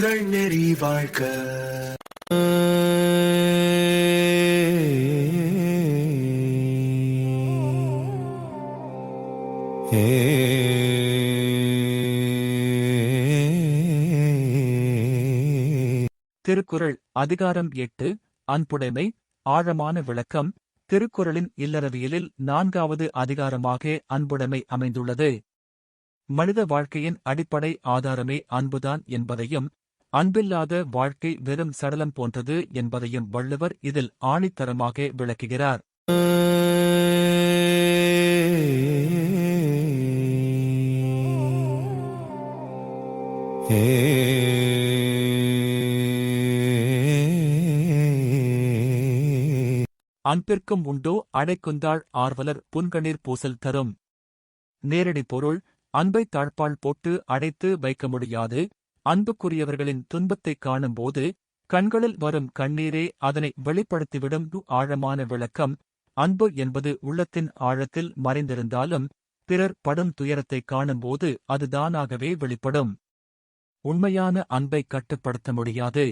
திருக்குறள் நெறி வாழ்க. திருக்குறள் அதிகாரம் 8 அன்புடைமை. ஆழமான விளக்கம். திருக்குறளின் இல்லறவியலில் 4வது அதிகாரமாக அன்புடைமை அமைந்துள்ளது. மனித வாழ்க்கையின் அடிப்படை ஆதாரமே அன்புதான் என்பதையும், அன்பில்லாத வாழ்க்கை வெறும் சடலம் போன்றது என்பதையும் வள்ளுவர் இதில் ஆணித்தரமாக விளக்குகிறார். அன்பிற்கும் உண்டோ அடைக்குந்தாள் ஆர்வலர் புன்கணீர் பூசல் தரும். நேரடி பொருள். அன்பை தாழ்பால் போட்டு அடைத்து வைக்க முடியாது. அன்புக்குரியவர்களின் துன்பத்தைக் காணும்போது கண்களில் வரும் கண்ணீரே அதனை வெளிப்படுத்திவிடும். ஆழமான விளக்கம். அன்பு என்பது உள்ளத்தின் ஆழத்தில் மறைந்திருந்தாலும் பிறர் படும் துயரத்தைக் காணும்போது அது தானாகவே வெளிப்படும். உண்மையான அன்பை கட்டுப்படுத்த முடியாது.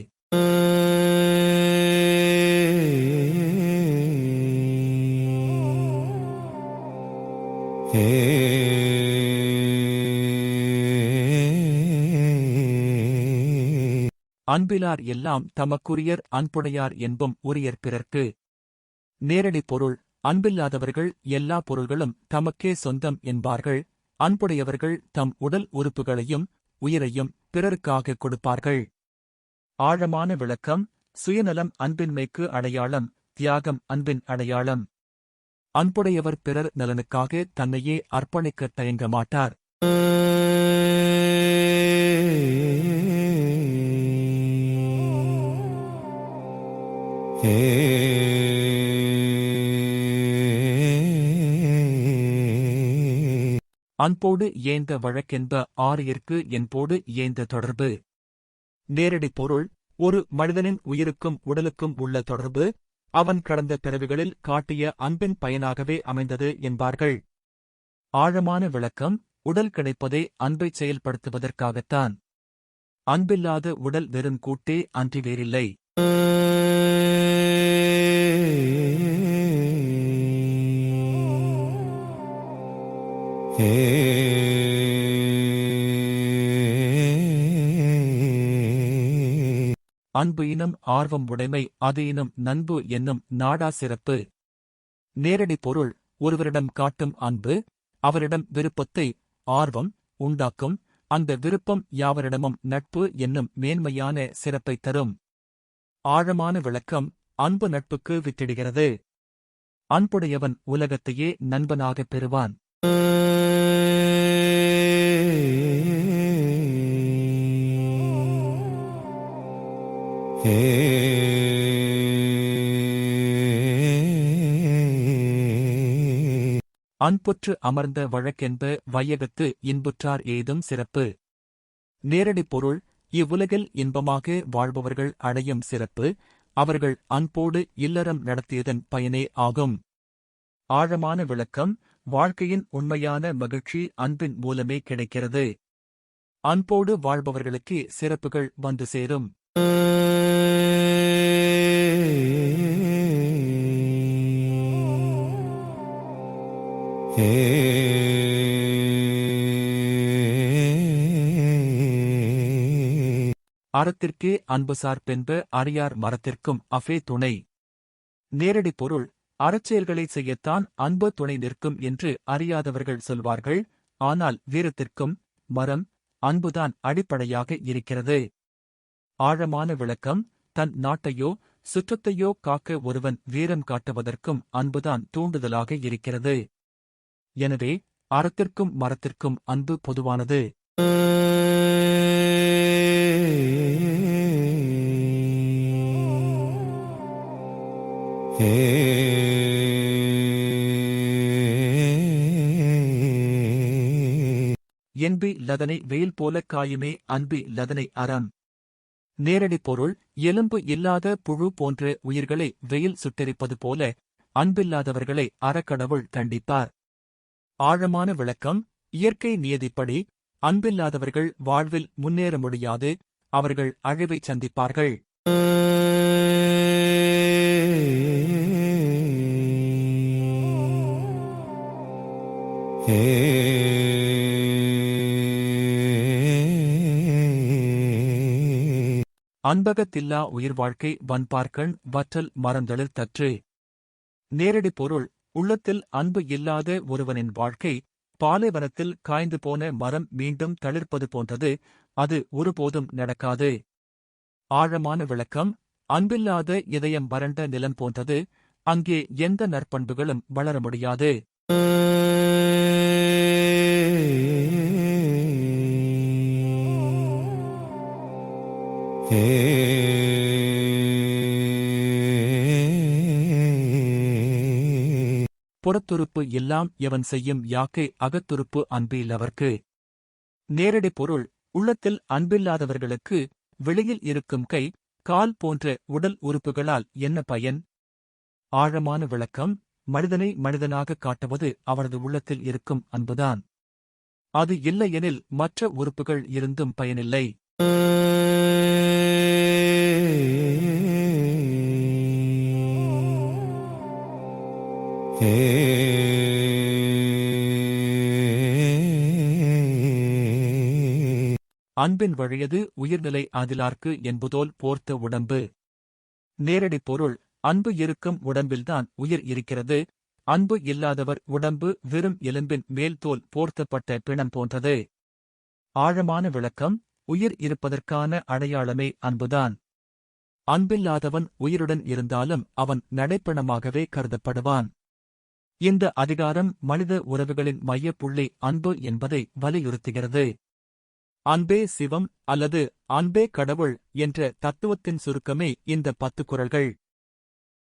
அன்பிலார் எல்லாம் தமக்குரியர் அன்புடையார் என்பும் உரியர் பிறர்க்கு. நேரடி பொருள். அன்பில்லாதவர்கள் எல்லா பொருள்களும் தமக்கே சொந்தம் என்பார்கள். அன்புடையவர்கள் தம் உடல் உறுப்புகளையும் உயிரையும் பிறருக்காக கொடுப்பார்கள். ஆழமான விளக்கம். சுயநலம் அன்பின்மைக்கு அடையாளம். தியாகம் அன்பின் அடையாளம். அன்புடையவர் பிறர் நலனுக்காக தன்னையே அர்ப்பணிக்க தயங்க மாட்டார். அன்போடு ஏந்த வழக்கென்ப ஆரியர்க்கு என்போடு ஏந்த தொடர்பு. நேரடி பொருள். ஒரு மனிதனின் உயிருக்கும் உடலுக்கும் உள்ள தொடர்பு அவன் கடந்த பிறவிகளில் காட்டிய அன்பின் பயனாகவே அமைந்தது என்பார்கள். ஆழமான விளக்கம். உடல் கிடைப்பதே அன்பைச் செயல்படுத்துவதற்காகத்தான். அன்பில்லாத உடல் வெறும் கூட்டே அன்றி வேறில்லை. அன்பு இனம் ஆர்வம் உடைமை அது இனம் நண்பு என்னும் நாடா சிறப்பு. நேரடி பொருள். ஒருவரிடம் காட்டும் அன்பு அவரிடம் விருப்பத்தை ஆர்வம் உண்டாக்கும். அந்த விருப்பம் யாவரிடமும் நட்பு என்னும் மேன்மையான சிறப்பைத் தரும். ஆழமான விளக்கம். அன்பு நட்புக்கு வித்திடுகிறது. அன்புடையவன் உலகத்தையே நண்பனாகப் பெறுவான். அன்புற்று அமர்ந்த வழக்கென்ப வையகத்து இன்புற்றார் ஏதும் சிறப்பு. நேரடி பொருள். இவ்வுலகில் இன்பமாக வாழ்பவர்கள் அடையும் சிறப்பு அவர்கள் அன்போடு இல்லறம் நடத்தியதன் பயனே ஆகும். ஆழமான விளக்கம். வாழ்க்கையின் உண்மையான மகிழ்ச்சி அன்பின் மூலமே கிடைக்கிறது. அன்போடு வாழ்பவர்களுக்கு சிறப்புகள் வந்து சேரும். அறத்திற்கே அன்புசார் பென்ப அறியார் மரத்திற்கும் அஃபே துணை. நேரடி பொருள். அறச்செயல்களை செய்யத்தான் அன்பு துணை நிற்கும் என்று அறியாதவர்கள் சொல்வார்கள். ஆனால் வீரத்திற்கும் மரம் அன்புதான் அடிப்படையாக இருக்கிறது. ஆழமான விளக்கம். தன் நாட்டையோ சுற்றத்தையோ காக்க ஒருவன் வீரம் காட்டுவதற்கும் அன்புதான் தூண்டுதலாக இருக்கிறது. எனவே அறத்திற்கும் மரத்திற்கும் அன்பு பொதுவானது. என்பி லதனை வெயில் போலக் காயுமே அன்பி லதனை அறம். நேரடி பொருள். எலும்பு இல்லாத புழு போன்ற உயிர்களை வெயில் சுட்டெரிப்பது போல அன்பில்லாதவர்களை அறக்கடவுள் தண்டிப்பார். ஆழமான விளக்கம். இயற்கை நியதிப்படி அன்பில்லாதவர்கள் வாழ்வில் முன்னேற முடியாது. அவர்கள் அழிவைச் சந்திப்பார்கள். அன்பகத்தில்லா உயிர் வாழ்க்கை வன்பார்க்கண் வற்றல் மறந்தளிர் தற்று. நேரடி பொருள்: உள்ளத்தில் அன்பு இல்லாத ஒருவனின் வாழ்க்கை பாலைவனத்தில் காய்ந்து போன மரம் மீண்டும் தளிர்ப்பது போன்றது. அது ஒருபோதும் நடக்காது. ஆழமான விளக்கம்: அன்பில்லாத இதயம் வறண்ட நிலம் போன்றது. அங்கே எந்த நற்பண்புகளும் வளர முடியாது. புறத்துறுப்பு எல்லாம் எவன் செய்யும் யாக்கை அகத்துறுப்பு அன்பு இல்லவர்க்கு. நேரடி பொருள்: உள்ளத்தில் அன்பில்லாதவர்களுக்கு வெளியில் இருக்கும் கை, கால் போன்ற உடல் உறுப்புகளால் என்ன பயன்? ஆழமான விளக்கம்: மனிதனை மனிதனாகக் காட்டுவது அவனது உள்ளத்தில் இருக்கும் அன்புதான். அது இல்லையெனில் மற்ற உறுப்புகள் இருந்தும் பயனில்லை. அன்பின் வழியது உயிர்நிலை அதிலார்க்கு என்பதோல் போர்த்த உடம்பு. நேரடி பொருள்: அன்பு இருக்கும் உடம்பில்தான் உயிர் இருக்கிறது. அன்பு இல்லாதவர் உடம்பு வெறும் எலும்பின் மேல் தோல் போர்த்தப்பட்ட பிணம் போன்றது. ஆழமான விளக்கம்: உயிர் இருப்பதற்கான அடையாளமே அன்புதான். அன்பில்லாதவன் உயிருடன் இருந்தாலும் அவன் நடைப்பிணமாகவே கருதப்படுவான். இந்த அதிகாரம் மனித உறவுகளின் மையப்புள்ளி அன்பு என்பதை வலியுறுத்துகிறது. அன்பே சிவம் அல்லது அன்பே கடவுள் என்ற தத்துவத்தின் சுருக்கமே இந்த 10 குறள்கள்.